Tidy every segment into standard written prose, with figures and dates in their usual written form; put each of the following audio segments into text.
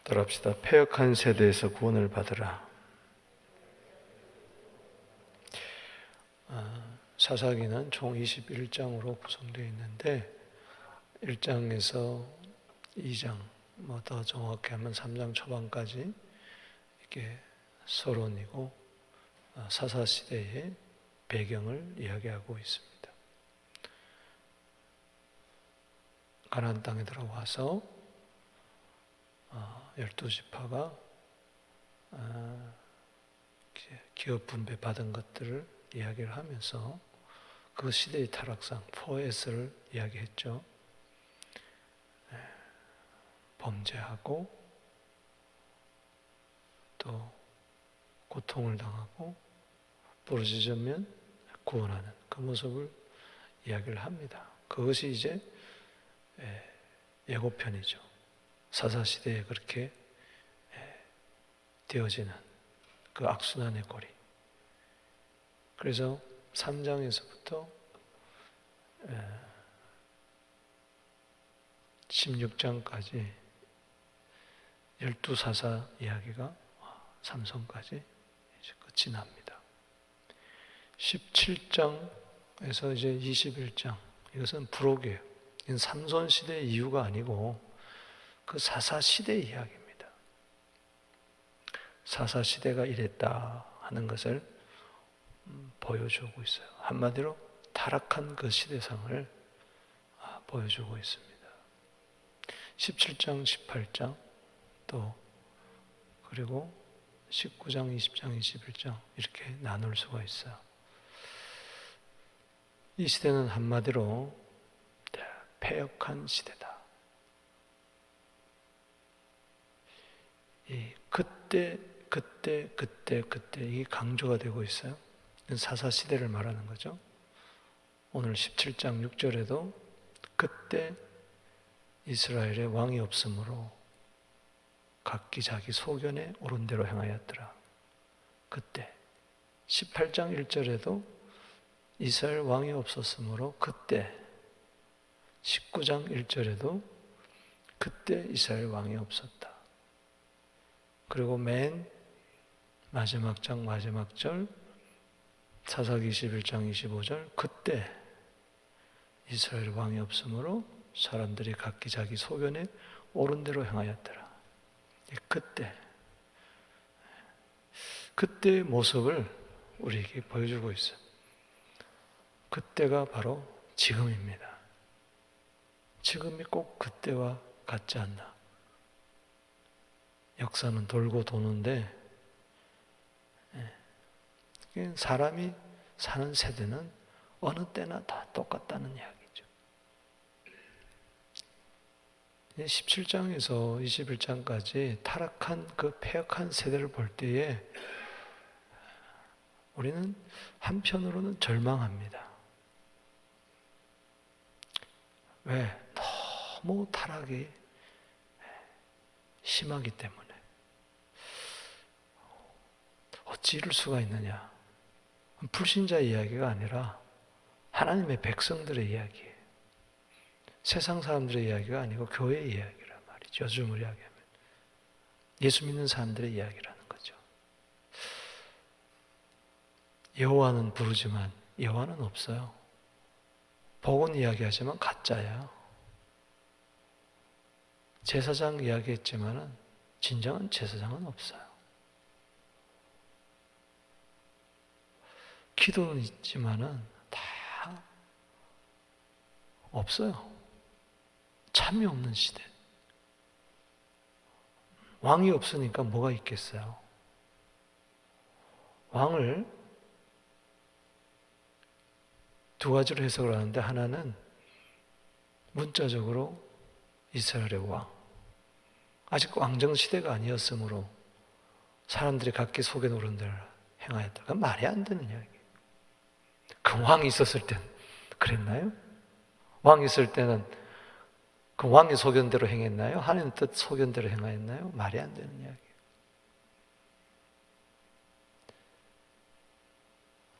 따라합시다. 패역한 세대에서 구원을 받으라. 사사기는 총 21장으로 구성되어 있는데 1장에서 2장, 더 정확히 하면 3장 초반까지 이게 서론이고 사사시대의 배경을 이야기하고 있습니다. 가나안 땅에 들어와서 12지파가 기업 분배 받은 것들을 이야기를 하면서 그 시대의 타락상, 포에스를 이야기했죠. 범죄하고 또 고통을 당하고 부르짖으면 구원하는 그 모습을 이야기를 합니다. 그것이 이제 예고편이죠. 사사시대에 그렇게 되어지는 그 악순환의 고리. 그래서 3장에서부터 16장까지 12사사 이야기가 삼손까지 이제 끝이 납니다. 17장에서 이제 21장, 이것은 부록이에요. 이건 삼손 시대의 이유가 아니고 그 사사 시대의 이야기입니다. 사사 시대가 이랬다 하는 것을 보여주고 있어요. 한마디로 타락한 그 시대상을 보여주고 있습니다. 17장, 18장 또 그리고 19장, 20장, 21장 이렇게 나눌 수가 있어요. 이 시대는 한마디로 패역한 시대다. 이 그때 이 강조가 되고 있어요. 사사 시대를 말하는 거죠. 오늘 17장 6절에도 그때 이스라엘의 왕이 없으므로 각기 자기 소견에 옳은 대로 행하였더라. 그때 18장 1절에도 이스라엘 왕이 없었으므로 그때 19장 1절에도 그때 이스라엘 왕이 없었다. 그리고 맨 마지막 장 마지막 절 사사기 21장 25절 그때 이스라엘 왕이 없으므로 사람들이 각기 자기 소견에 옳은 대로 행하였더라. 그때의 모습을 우리에게 보여주고 있어요. 그때가 바로 지금입니다. 지금이 꼭 그때와 같지 않나. 역사는 돌고 도는데 사람이 사는 세대는 어느 때나 다 똑같다는 이야기죠. 17장에서 21장까지 타락한 그 패역한 세대를 볼 때에 우리는 한편으로는 절망합니다. 왜? 너무 타락이 심하기 때문에. 어찌 이럴 수가 있느냐? 불신자 이야기가 아니라 하나님의 백성들의 이야기예요. 세상 사람들의 이야기가 아니고 교회의 이야기란 말이죠. 요즘으로 이야기하면 예수 믿는 사람들의 이야기라는 거죠. 여호와는 부르지만 여호와는 없어요. 복은 이야기하지만 가짜야. 제사장 이야기했지만 진정한 제사장은 없어요. 기도는 있지만 다 없어요. 참이 없는 시대. 왕이 없으니까 뭐가 있겠어요? 왕을 두 가지로 해석을 하는데 하나는 문자적으로 이스라엘의 왕. 아직 왕정 시대가 아니었으므로 사람들이 각기 속에 오른 대로 행하였다. 그건 말이 안 되는 이야기예요. 그 왕이 있었을 땐 그랬나요? 왕이 있을 때는 그 왕의 소견대로 행했나요? 하나님의 뜻 소견대로 행하였나요? 말이 안 되는 이야기예요.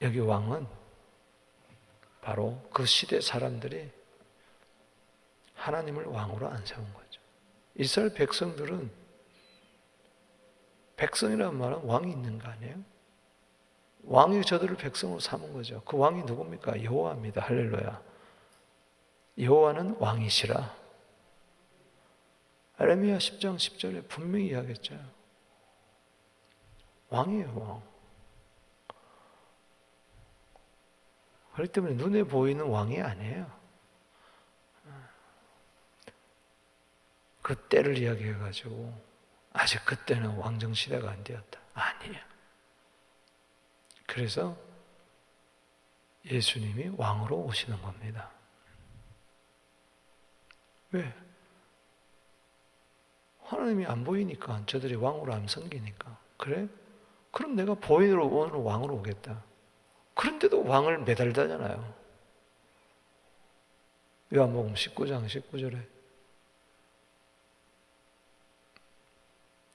여기 왕은 바로 그 시대 사람들이 하나님을 왕으로 안 세운 거죠. 이스라엘 백성들은 백성이라는 말은 왕이 있는 거 아니에요? 왕이 저들을 백성으로 삼은 거죠. 그 왕이 누굽니까? 여호와입니다. 할렐루야. 여호와는 왕이시라. 에레미야 10장 10절에 분명히 이야기했죠. 왕이에요, 왕. 그렇기 때문에 눈에 보이는 왕이 아니에요. 그 때를 이야기해가지고 아직 그때는 왕정 시대가 안 되었다. 아니에요. 그래서 예수님이 왕으로 오시는 겁니다. 왜? 하나님이 안 보이니까, 저들이 왕으로 안 섬기니까. 그래? 그럼 내가 보이는 오늘 왕으로 오겠다. 그런데도 왕을 매달다잖아요. 요한복음 19장 19절에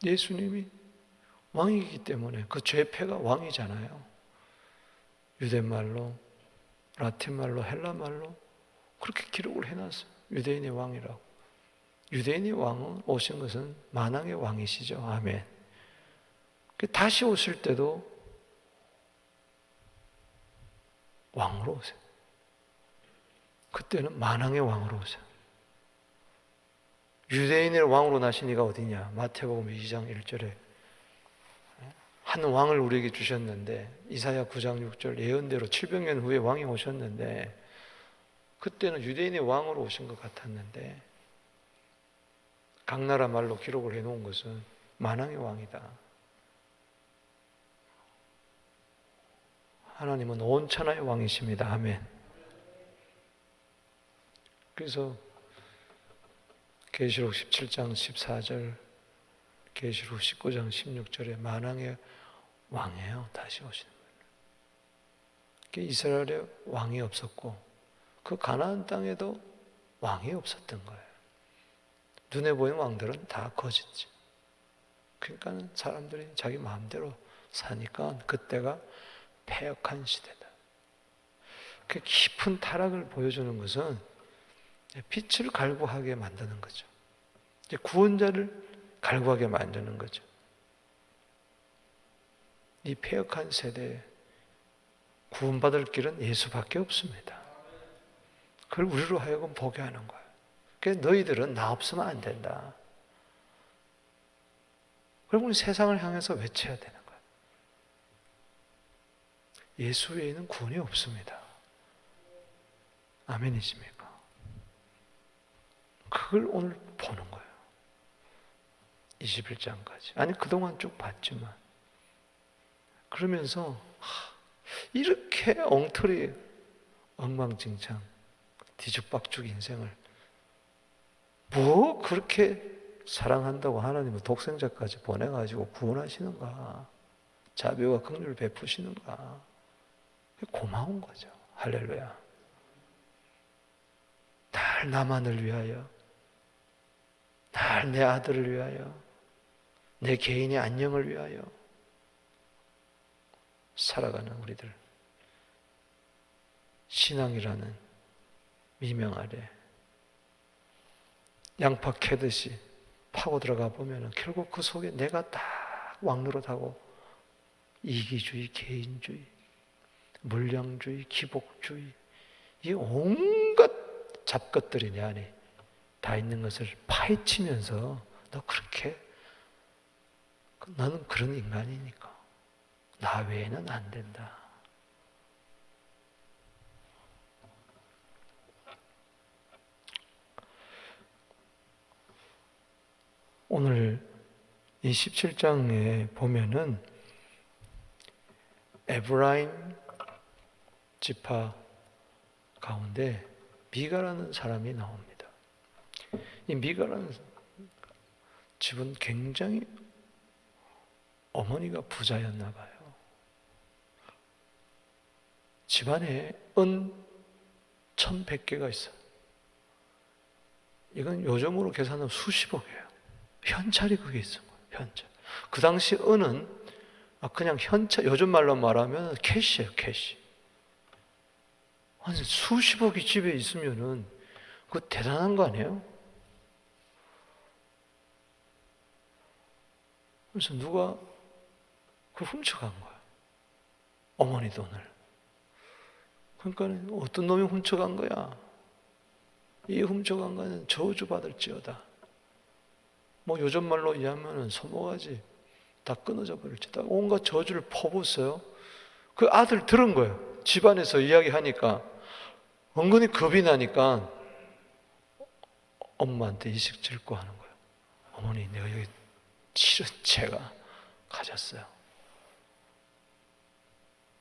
예수님이 왕이기 때문에 그 죄패가 왕이잖아요. 유대말로, 라틴말로, 헬라말로 그렇게 기록을 해놨어요. 유대인의 왕이라고. 유대인의 왕은 오신 것은 만왕의 왕이시죠. 아멘. 다시 오실 때도 왕으로 오세요. 그때는 만왕의 왕으로 오세요. 유대인의 왕으로 나신 이가 어디냐? 마태복음 2장 1절에 한 왕을 우리에게 주셨는데, 이사야 9장 6절 예언대로 700년 후에 왕이 오셨는데, 그때는 유대인의 왕으로 오신 것 같았는데, 각 나라 말로 기록을 해놓은 것은 만왕의 왕이다. 하나님은 온 천하의 왕이십니다. 아멘. 그래서 계시록 17장 14절, 계시록 19장 16절에 만왕의 왕이에요. 다시 오시는 거예요. 이스라엘에 왕이 없었고 그 가나안 땅에도 왕이 없었던 거예요. 눈에 보이는 왕들은 다 거짓지. 그러니까 사람들이 자기 마음대로 사니까 그때가 패역한 시대다. 그 깊은 타락을 보여주는 것은 빛을 갈구하게 만드는 거죠. 구원자를 갈구하게 만드는 거죠. 이 패역한 세대에 구원받을 길은 예수밖에 없습니다. 그걸 우리로 하여금 보게 하는 거예요. 그래서 너희들은 나 없으면 안 된다. 그럼 우리 세상을 향해서 외쳐야 되는 거예요. 예수 외에는 구원이 없습니다. 아멘이십니까? 그걸 오늘 보는 거예요. 21장까지. 아니 그동안 쭉 봤지만 그러면서 이렇게 엉터리 엉망진창 뒤죽박죽 인생을 뭐 그렇게 사랑한다고 하나님은 독생자까지 보내가지고 구원하시는가, 자비와 긍휼을 베푸시는가, 고마운 거죠. 할렐루야. 날 나만을 위하여, 날 내 아들을 위하여, 내 개인의 안녕을 위하여 살아가는 우리들, 신앙이라는 미명 아래 양파 캐듯이 파고 들어가 보면 결국 그 속에 내가 딱 왕노릇하고 이기주의, 개인주의, 물량주의, 기복주의, 이 온갖 잡것들이 내 안에 다 있는 것을 파헤치면서 너 그렇게, 나는 그런 인간이니까 나 외에는 안 된다. 오늘 이 17장에 보면은 에브라임 지파 가운데 미가라는 사람이 나옵니다. 이 미가라는 집은 굉장히 어머니가 부자였나 봐요. 집안에 은 1,100개가 있어요. 이건 요즘으로 계산하면 수십억이에요. 현찰이 그게 있어요. 현찰. 그 당시 은은 그냥 현찰, 요즘 말로 말하면 캐시예요, 캐시. 한 수십억이 집에 있으면은 그거 대단한 거 아니에요? 그래서 누가 그 훔쳐간 거야. 어머니 돈을. 그러니까 어떤 놈이 훔쳐간 거야? 이 훔쳐간 거는 저주받을지어다. 뭐 요즘 말로 이해하면 손모가지 다 끊어져 버릴지다. 온갖 저주를 퍼붓어요. 그 아들 들은 거예요. 집안에서 이야기하니까 은근히 겁이 나니까 엄마한테 이식 질고 하는 거예요. 어머니, 내가 여기 실은 제가 가졌어요.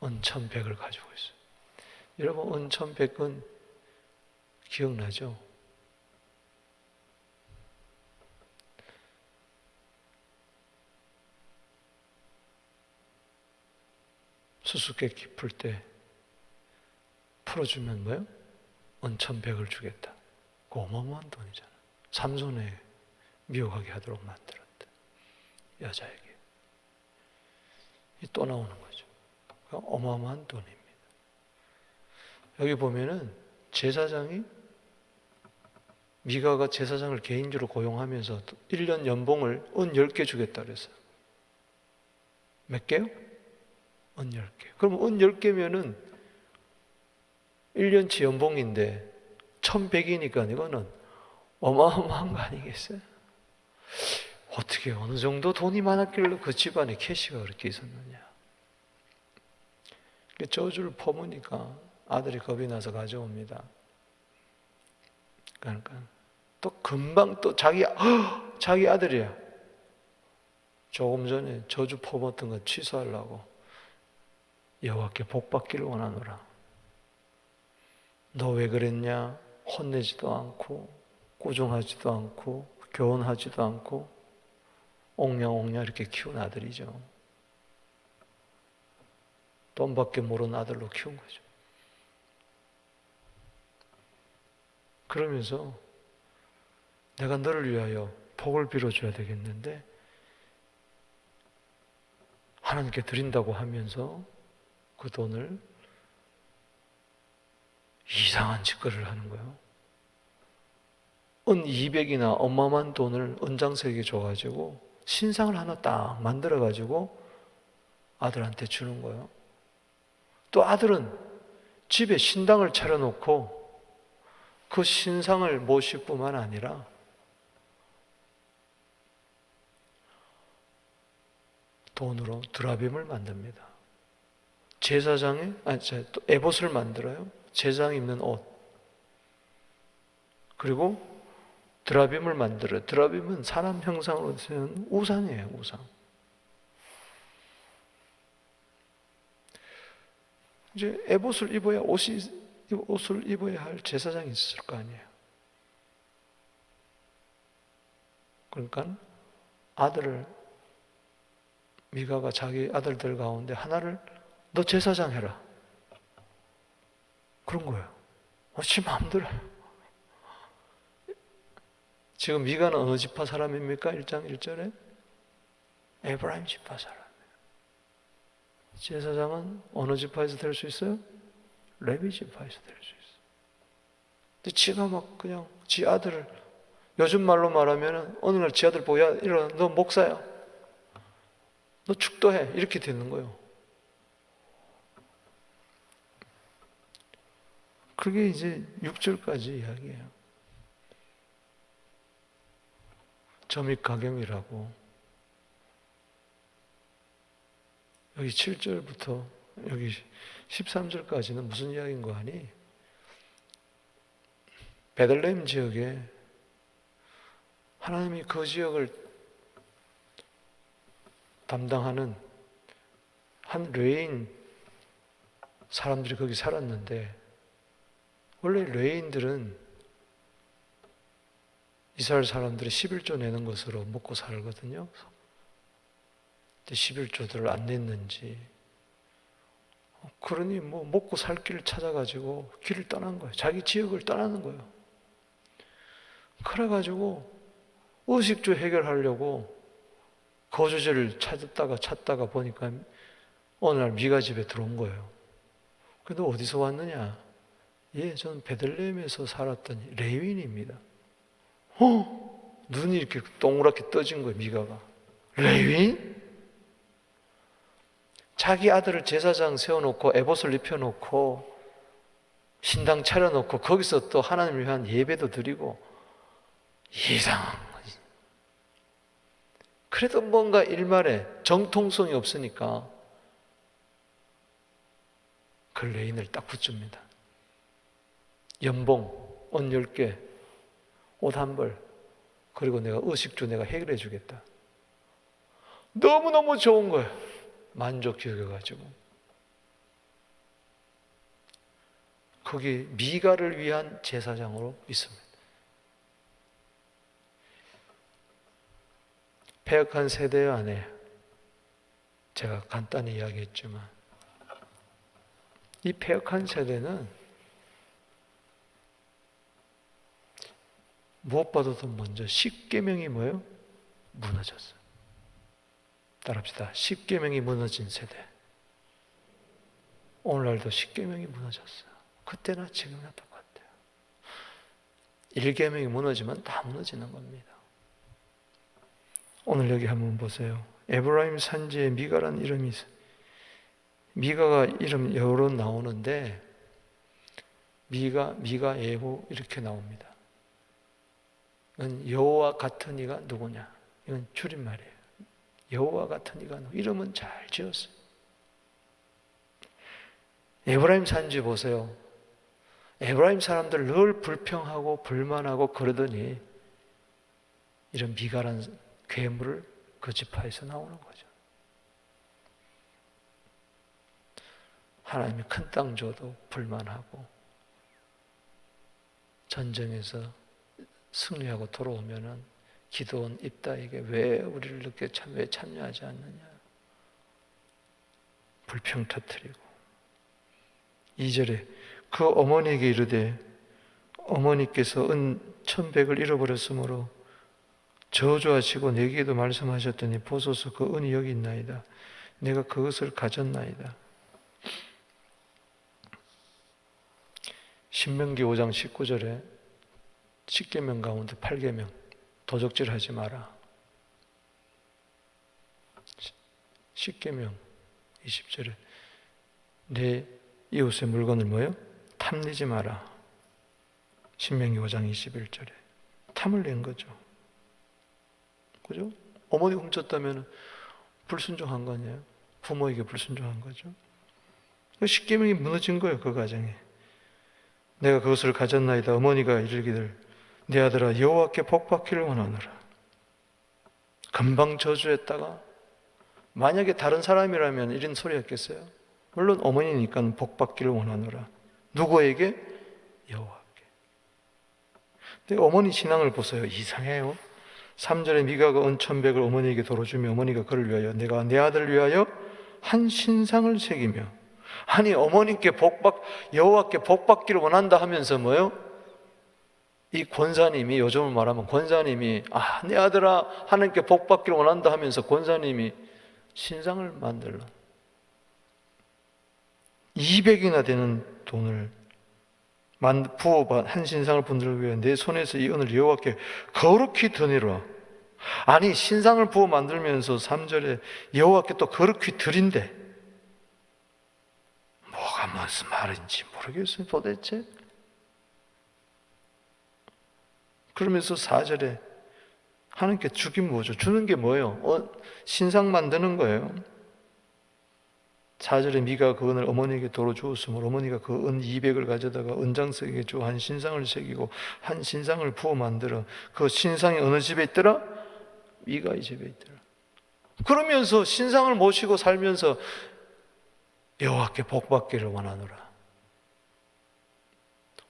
은천백을 가지고 있어요. 여러분, 은천백은 기억나죠? 수수께끼 깊을 때 풀어주면 뭐예요? 은천백을 주겠다. 그 어마어마한 돈이잖아. 삼손에 미혹하게 하도록 만들었다. 여자에게. 또 나오는 거죠. 어마어마한 돈입니다. 여기 보면은 제사장이 미가가 제사장을 개인적으로 고용하면서 1년 연봉을 은 10개 주겠다 그랬어요. 몇 개요? 은 10개. 그럼 은 10개면은 1년치 연봉인데 1100이니까 이거는 어마어마한 거 아니겠어요? 어떻게 어느 정도 돈이 많았길래 그 집안에 캐시가 그렇게 있었느냐. 저주를 퍼무니까 아들이 겁이 나서 가져옵니다. 그러니까 또 금방 또 자기 아들이야. 조금 전에 저주 퍼붓던 거 취소하려고 여호와께 복 받기를 원하노라. 너 왜 그랬냐? 혼내지도 않고 꾸중하지도 않고 교훈하지도 않고 옹냥옹냥 이렇게 키운 아들이죠. 돈밖에 모르는 아들로 키운 거죠. 그러면서 내가 너를 위하여 복을 빌어줘야 되겠는데 하나님께 드린다고 하면서 그 돈을 이상한 짓거리를 하는 거예요. 은 200이나 어마어마한 돈을 은장색에 줘가지고 신상을 하나 딱 만들어가지고 아들한테 주는 거예요. 또 아들은 집에 신당을 차려놓고 그 신상을 모실 뿐만 아니라 돈으로 드라빔을 만듭니다. 제사장이 또 에봇을 만들어요. 제사장 입는 옷. 그리고 드라빔을 만들어요. 드라빔은 사람 형상으로 세운 우상이에요. 우상. 이제 에봇을 입어야 옷을 입어야 할 제사장이 있을 거 아니에요. 그러니까 아들을 미가가 자기 아들들 가운데 하나를 너 제사장 해라. 그런 거예요. 지 마음대로. 지금 미가는 어느 지파 사람입니까? 1장 1절에 에브라임 지파 사람이에요. 제사장은 어느 지파에서 될 수 있어요? 레위 지파에서 될 수 있어요. 근데 지가 막 그냥 지 아들을 요즘 말로 말하면 어느 날 지 아들 보고 야 일어나 너 목사야. 너 축도해. 이렇게 되는 거예요. 그게 이제 6절까지 이야기예요. 점입가경이라고. 여기 7절부터 여기 13절까지는 무슨 이야기인 거 아니? 베들레헴 지역에 하나님이 그 지역을 담당하는 한 레인 사람들이 거기 살았는데 원래 레인들은 이스라엘 사람들이 11조 내는 것으로 먹고 살거든요. 근데 11조들을 안 냈는지 그러니 뭐 먹고 살 길을 찾아가지고 길을 떠난 거예요. 자기 지역을 떠나는 거예요. 그래가지고 의식주 해결하려고 거주지를 찾다가 보니까 어느 날 미가 집에 들어온 거예요. 근데 어디서 왔느냐? 예, 저는 베들레헴에서 살았던 레위인입니다. 눈이 이렇게 동그랗게 떠진 거예요, 미가가. 레위인? 자기 아들을 제사장 세워놓고 에봇을 입혀놓고 신당 차려놓고 거기서 또 하나님을 위한 예배도 드리고 이상한 거지. 그래도 뭔가 일말에 정통성이 없으니까 그 레인을 딱 붙습니다. 연봉, 옷 10개, 옷 한 벌, 그리고 내가 의식주 내가 해결해 주겠다. 너무너무 좋은 거예요. 만족 여겨가지고. 거기 미가를 위한 제사장으로 있습니다. 패역한 세대 안에 제가 간단히 이야기했지만 이 패역한 세대는 무엇보다도 먼저 십계명이 뭐예요? 무너졌어요. 따라합시다. 십계명이 무너진 세대. 오늘날도 십계명이 무너졌어요. 그때나 지금이나 똑같아요. 1계명이 무너지면 다 무너지는 겁니다. 오늘 여기 한번 보세요. 에브라임 산지에 미가라는 이름이 있어요. 미가가 이름 여러 나오는데 미가 예후 이렇게 나옵니다. 이건 여호와 같은 이가 누구냐? 이건 줄임말이에요. 여호와 같은 이가 누구? 이름은 잘 지었어요. 에브라임 산지 보세요. 에브라임 사람들 늘 불평하고 불만하고 그러더니 이런 미가란 괴물을 그 지파에서 나오는 거죠. 하나님이 큰 땅 줘도 불만하고 전쟁에서 승리하고 돌아오면은 기드온 입다에게 왜 우리를 늦게 왜 참여하지 않느냐 불평 터뜨리고 2절에 그 어머니에게 이르되 어머니께서 은 1,100을 잃어버렸으므로 저주하시고 내게도 말씀하셨더니 보소서 그 은이 여기 있나이다. 내가 그것을 가졌나이다. 신명기 5장 19절에 10계명 가운데 8계명 도적질하지 마라. 10계명 20절에 내 이웃의 물건을 뭐예요? 탐내지 마라. 신명기 5장 21절에 탐을 낸 거죠. 그죠? 어머니 훔쳤다면 불순종한 거 아니에요? 부모에게 불순종한 거죠. 10계명이 무너진 거예요. 그 가정에. 내가 그것을 가졌나이다. 어머니가 이르기를 내 아들아 여호와께 복받기를 원하노라. 금방 저주했다가 만약에 다른 사람이라면 이런 소리 했겠어요? 물론 어머니니까 복받기를 원하노라. 누구에게? 여호와께. 근데 어머니 신앙을 보세요. 이상해요. 3절에 미가가 은 1,100을 어머니에게 도로주며 어머니가 그를 위하여 내가 내 아들을 위하여 한 신상을 새기며 아니 어머니께 여호와께 복받기를 원한다 하면서 뭐요? 이 권사님이 요즘을 말하면 권사님이 내 아들아 하나님께 복받기를 원한다 하면서 권사님이 신상을 만들러 200이나 되는 돈을 부어봐 한 신상을 분들을 위해 내 손에서 이 은을 여호와께 거룩히 드리라. 아니 신상을 부어 만들면서 3절에 여호와께 또 거룩히 드린대. 뭐가 무슨 말인지 모르겠어요 도대체. 그러면서 4절에 하나님께 주긴 뭐죠? 주는 게 뭐예요? 신상 만드는 거예요. 4절에 미가 그 은을 어머니에게 도로 주었으므로 어머니가 그 은 200을 가져다가 은장석에게 주어 한 신상을 새기고 한 신상을 부어 만들어 그 신상이 어느 집에 있더라? 미가의 집에 있더라. 그러면서 신상을 모시고 살면서 여호와께 복받기를 원하노라.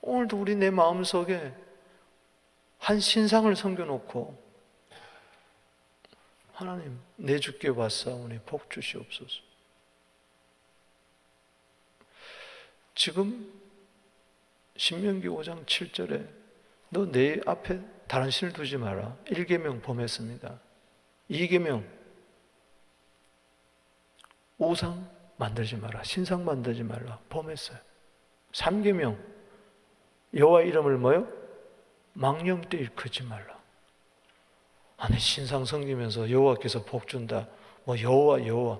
오늘도 우리 내 마음속에 한 신상을 섬겨놓고 하나님 내 주께 왔사오니 복 주시옵소서. 지금 신명기 5장 7절에 너 내 앞에 다른 신을 두지 마라. 1계명 범했습니다. 2계명 우상 만들지 마라. 신상 만들지 말라. 범했어요. 3계명 여호와 이름을 뭐요? 망령되 일컫지 말라. 아니 신상 섬기면서 여호와께서 복 준다. 뭐 여호와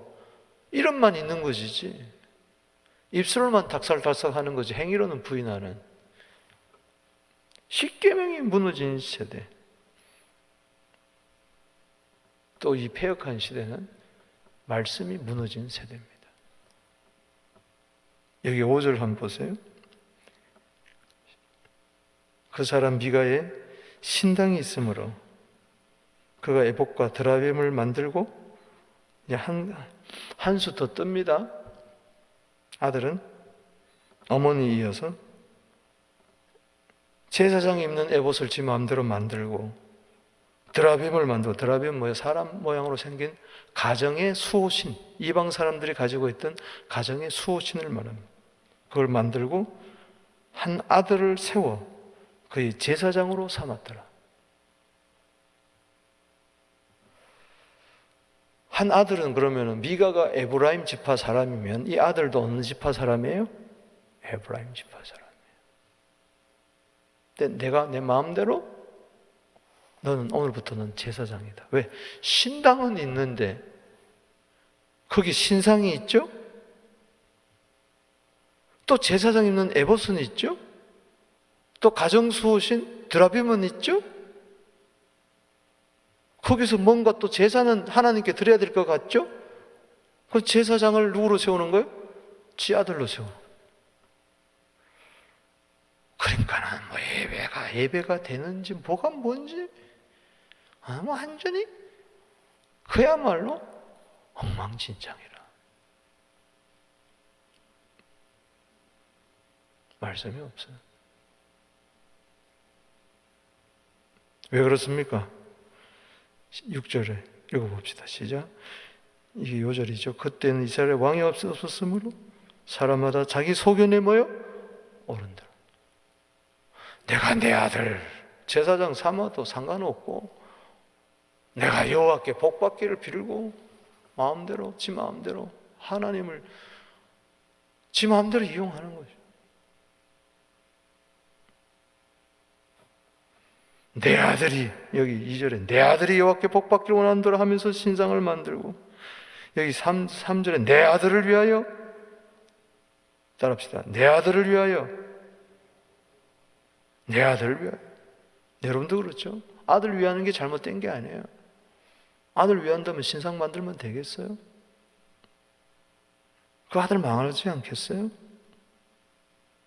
이름만 있는 것이지 입술로만 닭살닭살 하는 거지 행위로는 부인하는 십계명이 무너진 세대. 또 이 패역한 시대는 말씀이 무너진 세대입니다. 여기 5절 한번 보세요. 그 사람 미가에 신당이 있으므로 그가 에봇과 드라빔을 만들고 이제 한 수 더 뜹니다. 아들은 어머니 이어서 제사장이 입는 에봇을 지 마음대로 만들고 드라빔을 만들고, 드라빔은 뭐예요? 사람 모양으로 생긴 가정의 수호신, 이방 사람들이 가지고 있던 가정의 수호신을 말합니다. 그걸 만들고 한 아들을 세워 그의 제사장으로 삼았더라. 한 아들은 그러면 미가가 에브라임 지파 사람이면 이 아들도 어느 지파 사람이에요? 에브라임 지파 사람이에요. 근데 내가 내 마음대로 너는 오늘부터는 제사장이다. 왜? 신당은 있는데 거기 신상이 있죠? 또 제사장 있는 에봇은 있죠? 또 가정수호신 드라빔은 있죠? 거기서 뭔가 또 제사는 하나님께 드려야 될 것 같죠? 그 제사장을 누구로 세우는 거예요? 지 아들로 세우는 거예요. 그러니까는 뭐 예배가 되는지 뭐가 뭔지 뭐 완전히 그야말로 엉망진창이라. 말씀이 없어요. 왜 그렇습니까? 6절에 읽어봅시다. 시작. 이게 요절이죠. 그때는 이스라엘에 왕이 없었으므로 사람마다 자기 소견에 모여 오른다. 내가 내 아들 제사장 삼아도 상관없고 내가 여호와께 복받기를 빌고 마음대로 지 마음대로 하나님을 지 마음대로 이용하는 거죠. 내 아들이 여기 2절에 내 아들이 여호와께 복받기를 원한도라 하면서 신상을 만들고 여기 3절에 내 아들을 위하여 따라합시다. 내 아들을 위하여 내 아들을 위하여. 여러분도 그렇죠? 아들 위하는 게 잘못된 게 아니에요. 아들 위한다면 신상 만들면 되겠어요? 그 아들 망하지 않겠어요?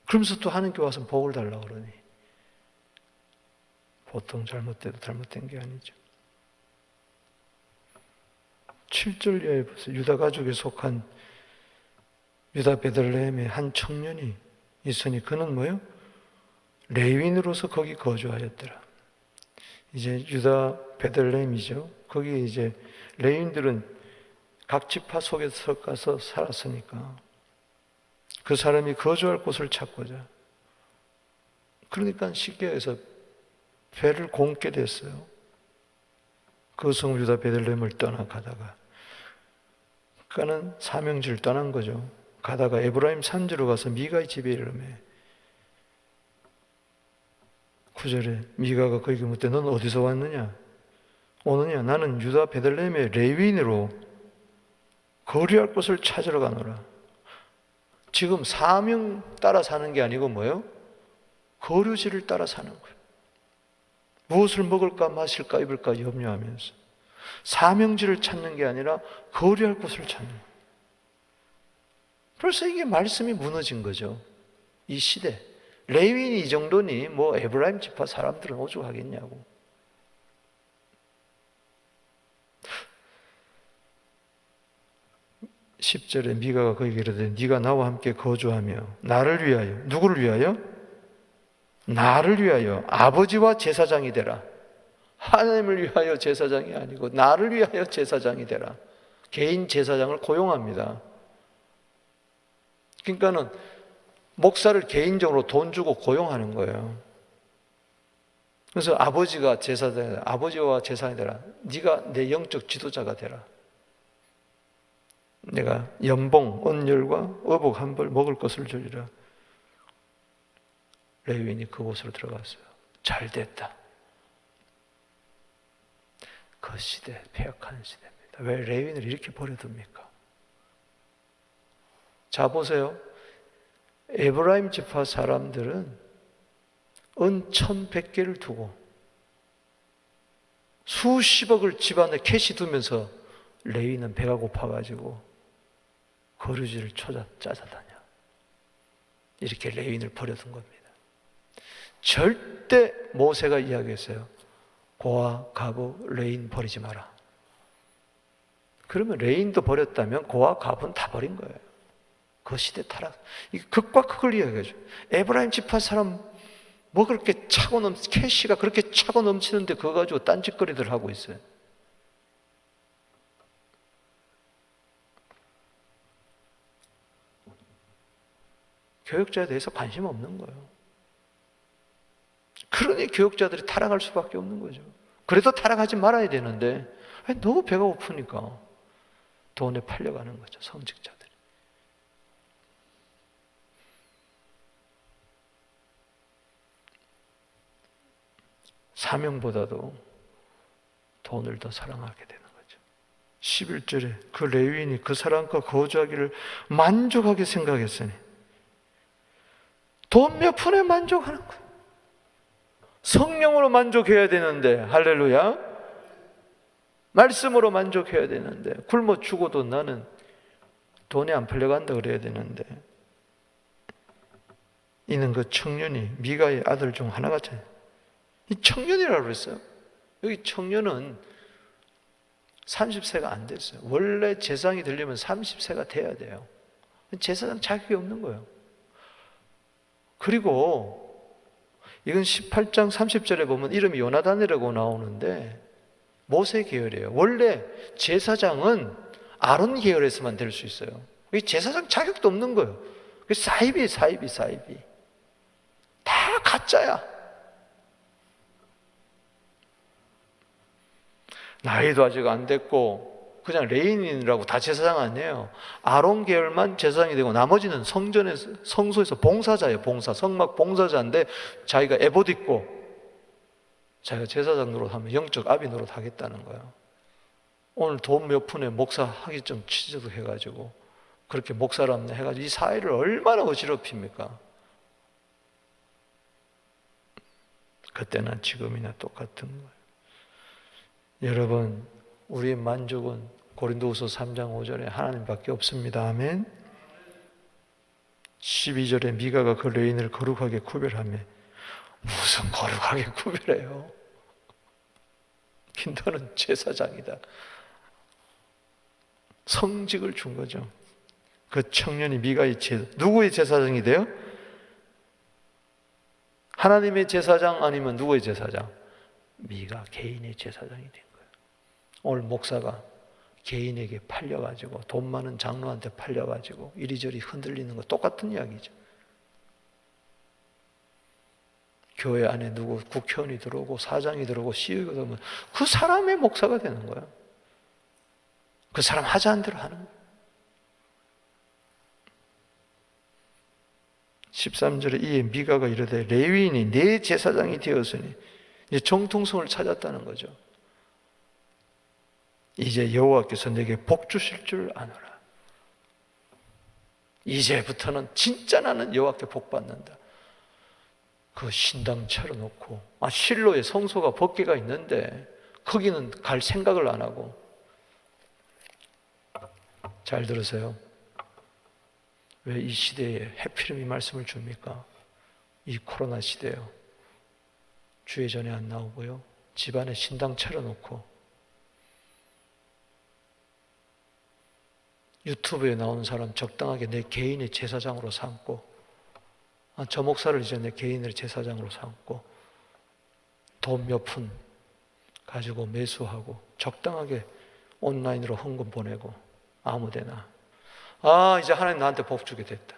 그러면서 또 하나님께 와서 복을 달라고 그러니 보통 잘못돼도 잘못된 게 아니죠. 7절 이하에 보세요. 유다 가족에 속한 유다 베들레헴의 한 청년이 있으니 그는 뭐예요? 레위인으로서 거기 거주하였더라. 이제 유다 베들레헴이죠. 거기 이제 레위인들은 각 지파 속에 들어가서 살았으니까 그 사람이 거주할 곳을 찾고자. 그러니까 쉽게 해서 배를 곪게 됐어요. 그 성 유다 베들레헴을 떠나가다가 그러니까는 사명지를 떠난 거죠. 가다가 에브라임 산지로 가서 미가의 집에 이르매 9절에 미가가 그에게 묻되 넌 어디서 왔느냐? 오느냐? 나는 유다 베들레헴의 레위인으로 거류할 곳을 찾으러 가노라. 지금 사명 따라 사는 게 아니고 뭐예요? 거류지를 따라 사는 거예요. 무엇을 먹을까 마실까 입을까 염려하면서 사명지를 찾는 게 아니라 거류할 곳을 찾는 거예요. 벌써 이게 말씀이 무너진 거죠. 이 시대. 레위인이 이 정도니 뭐 에브라임 지파 사람들은 오죽하겠냐고. (10절에) 미가가 그에게 이르되 네가 나와 함께 거주하며 나를 위하여 누구를 위하여? 나를 위하여 아버지와 제사장이 되라. 하나님을 위하여 제사장이 아니고 나를 위하여 제사장이 되라. 개인 제사장을 고용합니다. 그러니까는 목사를 개인적으로 돈 주고 고용하는 거예요. 그래서 아버지가 제사장이, 아버지와 제사장이 되라. 네가 내 영적 지도자가 되라. 내가 연봉, 언열과 의복 한 벌 먹을 것을 주리라. 레위인이 그곳으로 들어갔어요. 잘 됐다. 그 시대, 패역한 시대입니다. 왜 레위인을 이렇게 버려둡니까? 자, 보세요. 에브라임 지파 사람들은 은 1,100개를 두고 수십억을 집안에 캐시 두면서 레위는 배가 고파가지고 거류지를 찾아다녀. 이렇게 레위인을 버려둔 겁니다. 절대 모세가 이야기했어요. 고아, 가부, 레인 버리지 마라. 그러면 레인도 버렸다면 고아, 가부는 다 버린 거예요. 그 시대 타락. 이 극과 극을 이야기하죠. 에브라임 지파 사람 뭐 그렇게 캐시가 그렇게 차고 넘치는데 그거 가지고 딴짓거리들 하고 있어요. 교역자에 대해서 관심 없는 거예요. 그러니 교역자들이 타락할 수밖에 없는 거죠. 그래도 타락하지 말아야 되는데 너무 배가 고프니까 돈에 팔려가는 거죠, 성직자들이. 사명보다도 돈을 더 사랑하게 되는 거죠. 11절에 그 레위인이 그 사람과 거주하기를 만족하게 생각했으니 돈 몇 푼에 만족하는 거예요. 성령으로 만족해야 되는데, 할렐루야, 말씀으로 만족해야 되는데, 굶어 죽어도 나는 돈이 안 팔려간다 그래야 되는데, 이는 그 청년이 미가의 아들 중 하나같아요. 이 청년이라고 그랬어요. 여기 청년은 30세가 안 됐어요. 원래 제사장이 되려면 30세가 돼야 돼요. 제사장 자격이 없는 거예요. 그리고 이건 18장 30절에 보면 이름이 요나단이라고 나오는데 모세 계열이에요. 원래 제사장은 아론 계열에서만 될 수 있어요. 제사장 자격도 없는 거예요. 사이비. 다 가짜야. 나이도 아직 안 됐고 그냥 레인이라고 다 제사장 아니에요. 아론 계열만 제사장이 되고 나머지는 성소에서 봉사자예요. 성막 봉사자인데 자기가 에봇 입고 자기가 제사장 노릇하면 영적 아비 노릇 하겠다는 거예요. 오늘 돈 몇 푼에 목사 하기 좀 취직해가지고 그렇게 목사람 해가지고 이 사회를 얼마나 어지럽힙니까? 그때나 지금이나 똑같은 거예요. 여러분, 우리의 만족은 고린도후서 3장 5절에 하나님밖에 없습니다. 아멘. 12절에 미가가 그 레인을 거룩하게 구별하며, 무슨 거룩하게 구별해요? 너는 제사장이다. 성직을 준 거죠. 그 청년이 미가의 누구의 제사장이 돼요? 하나님의 제사장 아니면 누구의 제사장? 미가 개인의 제사장이 된 거예요. 오늘 목사가 개인에게 팔려가지고 돈 많은 장로한테 팔려가지고 이리저리 흔들리는 거 똑같은 이야기죠. 교회 안에 누구 국회의원이 들어오고 사장이 들어오고 시의가 들어오면 그 사람의 목사가 되는 거예요. 그 사람 하자는 대로 하는 거예요. 13절에 이에 미가가 이르되 레위인이 내 제사장이 되었으니 이제 정통성을 찾았다는 거죠. 이제 여호와께서 내게 복 주실 줄 아노라. 이제부터는 진짜 나는 여호와께 복 받는다. 그 신당 차려놓고 실로에 성소가 법궤가 있는데 거기는 갈 생각을 안 하고. 잘 들으세요. 왜 이 시대에 해피름 이 말씀을 줍니까? 이 코로나 시대요. 주의 전에 안 나오고요. 집안에 신당 차려놓고 유튜브에 나오는 사람 적당하게 내 개인의 제사장으로 삼고 저 목사를 이제 내 개인의 제사장으로 삼고 돈 몇 푼 가지고 매수하고 적당하게 온라인으로 헌금 보내고 아무데나 이제 하나님 나한테 복 주게 됐다.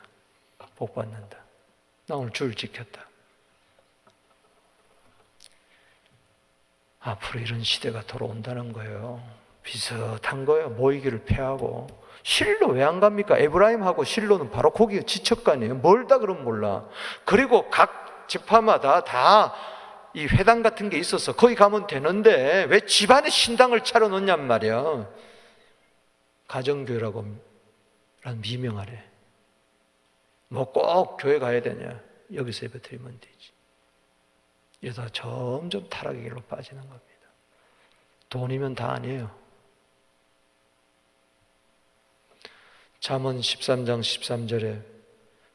복 받는다. 나 오늘 줄 지켰다. 앞으로 이런 시대가 돌아온다는 거예요. 비슷한 거예요. 모이기를 피하고. 실로 왜 안 갑니까? 에브라임하고 실로는 바로 거기가 지척간이에요. 멀다 그러면 몰라. 그리고 각 지파마다 다 이 회당 같은 게 있어서 거기 가면 되는데 왜 집안에 신당을 차려놓냔 말이야. 가정교회라고 미명하래. 뭐 꼭 교회 가야 되냐? 여기서 예배 드리면 되지. 이러다 점점 타락의 길로 빠지는 겁니다. 돈이면 다 아니에요. 잠언 13장 13절에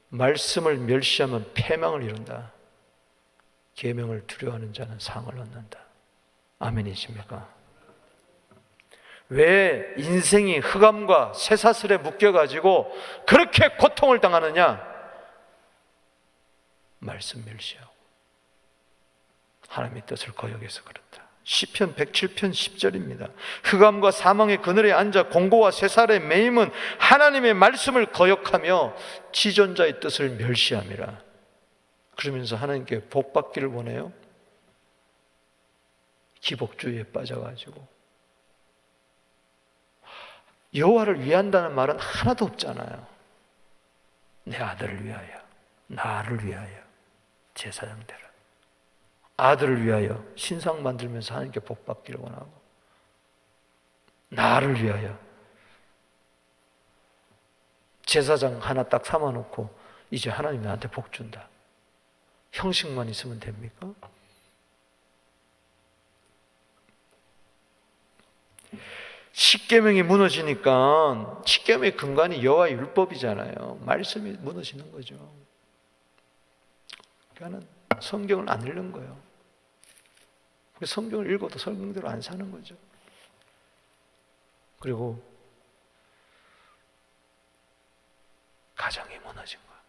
말씀을 멸시하면 패망을 이룬다. 계명을 두려워하는 자는 상을 얻는다. 아멘이십니까? 왜 인생이 흑암과 쇠사슬에 묶여가지고 그렇게 고통을 당하느냐? 말씀 멸시하고 하나님의 뜻을 거역해서 그렇다. 시편 107편 10절입니다. 흑암과 사망의 그늘에 앉아 공고와 쇠사슬에 매임은 하나님의 말씀을 거역하며 지존자의 뜻을 멸시함이라. 그러면서 하나님께 복 받기를 원해요? 기복주의에 빠져가지고 여호와를 위한다는 말은 하나도 없잖아요. 내 아들을 위하여, 나를 위하여 제사장 되라. 아들을 위하여 신상 만들면서 하나님께 복 받기를 원하고, 나를 위하여 제사장 하나 딱 삼아놓고 이제 하나님 나한테 복 준다. 형식만 있으면 됩니까? 십계명이 무너지니까, 십계명의 근간이 여호와의 율법이잖아요. 말씀이 무너지는 거죠. 그러니까 성경을 안 읽는 거예요. 성경을 읽어도 성경대로 안 사는 거죠. 그리고 가정이 무너진 거예요.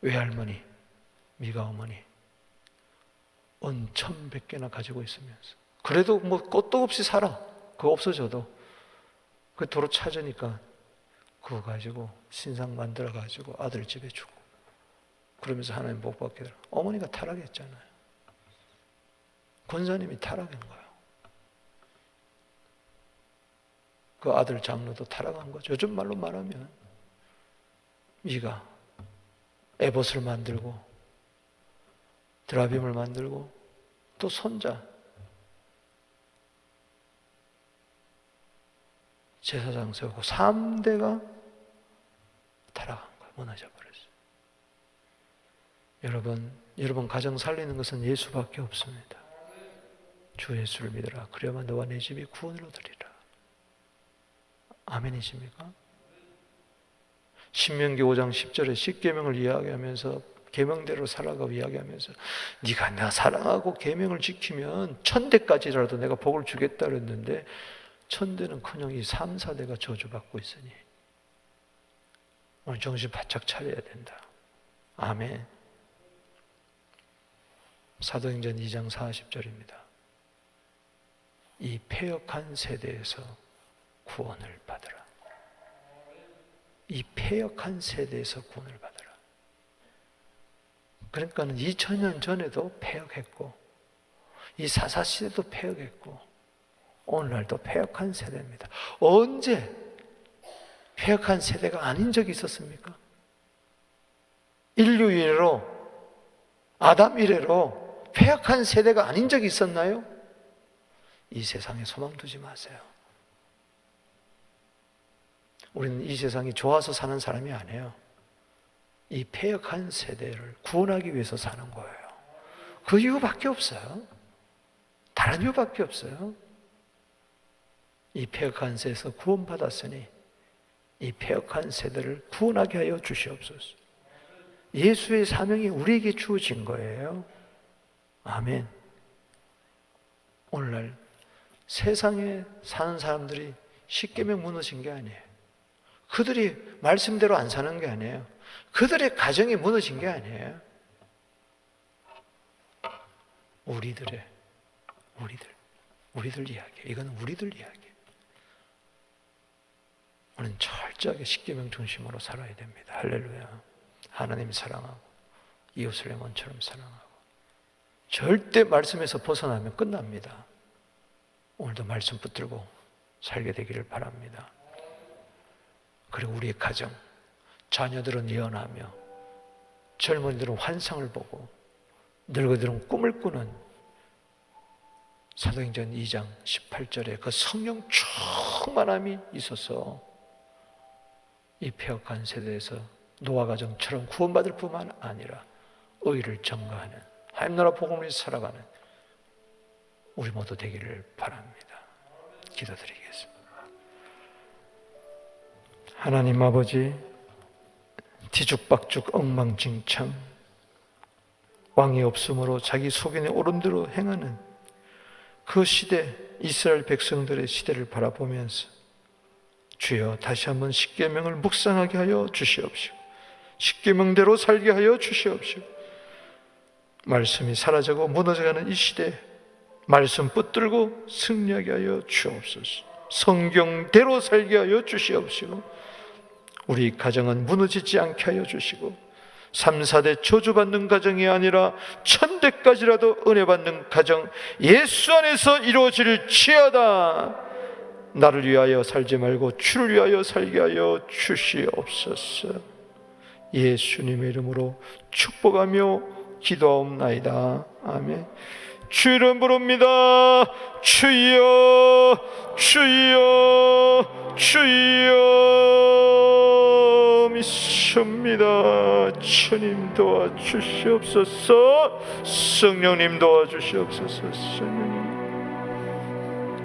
외할머니, 미가 어머니 은 1,100개나 가지고 있으면서 그래도 뭐 것도 없이 살아. 그거 없어져도 그 도로 찾으니까 그거 가지고 신상 만들어 가지고 아들 집에 주고 그러면서 하나님 복 받게 되라. 어머니가 타락했잖아요. 권사님이 타락한 거예요. 그 아들 장로도 타락한 거죠. 요즘 말로 말하면 미가 에봇을 만들고 드라빔을 만들고 또 손자 제사장 세우고 3대가 타락한 거예요. 무너져 버렸어요. 여러분 가정 살리는 것은 예수밖에 없습니다. 주 예수를 믿으라. 그래야만 너와 내 집이 구원을 얻으리라. 아멘이십니까? 신명기 5장 10절에 십계명을 이야기하면서 계명대로 살아가고 이야기하면서 네가 나 사랑하고 계명을 지키면 1000대까지라도 내가 복을 주겠다 그랬는데 1000대는커녕 이 3, 4대가 저주받고 있으니 오늘 정신 바짝 차려야 된다. 아멘. 사도행전 2장 40절입니다. 이 패역한 세대에서 구원을 받으라. 이 패역한 세대에서 구원을 받으라. 그러니까는 2000년 전에도 패역했고 이 사사시대도 패역했고 오늘날도 패역한 세대입니다. 언제 패역한 세대가 아닌 적이 있었습니까? 인류 이래로 아담 이래로 패역한 세대가 아닌 적이 있었나요? 이 세상에 소망 두지 마세요. 우리는 이 세상이 좋아서 사는 사람이 아니에요. 이 패역한 세대를 구원하기 위해서 사는 거예요. 그 이유밖에 없어요. 다른 이유밖에 없어요. 이 패역한 세대에서 구원받았으니 이 패역한 세대를 구원하게 하여 주시옵소서. 예수의 사명이 우리에게 주어진 거예요. 아멘. 오늘날 세상에 사는 사람들이 십계명 무너진 게 아니에요. 그들이 말씀대로 안 사는 게 아니에요. 그들의 가정이 무너진 게 아니에요. 우리들 이야기. 이건 우리들 이야기. 우리는 철저하게 십계명 중심으로 살아야 됩니다. 할렐루야. 하나님 사랑하고 이웃을 내 몸처럼 사랑하고 절대 말씀에서 벗어나면 끝납니다. 오늘도 말씀 붙들고 살게 되기를 바랍니다. 그리고 우리의 가정, 자녀들은 예언하며 젊은이들은 환상을 보고 늙은이들은 꿈을 꾸는 사도행전 2장 18절에 그 성령 충만함이 있어서 이 폐역한 세대에서 노아 가정처럼 구원받을 뿐만 아니라 의를 전가하는 하나님 나라 복음을 살아가는 우리 모두 되기를 바랍니다. 기도드리겠습니다. 하나님 아버지, 뒤죽박죽 엉망진창, 왕이 없으므로 자기 속인에 옳은 대로 행하는 그 시대, 이스라엘 백성들의 시대를 바라보면서 주여 다시 한번 십계명을 묵상하게 하여 주시옵시고 십계명대로 살게 하여 주시옵시고 말씀이 사라지고 무너져가는 이 시대 말씀 붙들고 승리하게 하여 주옵소서. 성경대로 살게 하여 주시옵시고 우리 가정은 무너지지 않게 하여 주시고 3, 4대 저주받는 가정이 아니라 1000대까지라도 은혜 받는 가정 예수 안에서 이루어질지어다. 나를 위하여 살지 말고 주를 위하여 살게 하여 주시옵소서. 예수님의 이름으로 축복하며 기도하옵나이다. 아멘. 주 이름 부릅니다. 주여 주여 주여 믿습니다. 주님 도와주시옵소서. 성령님 도와주시옵소서. 성령님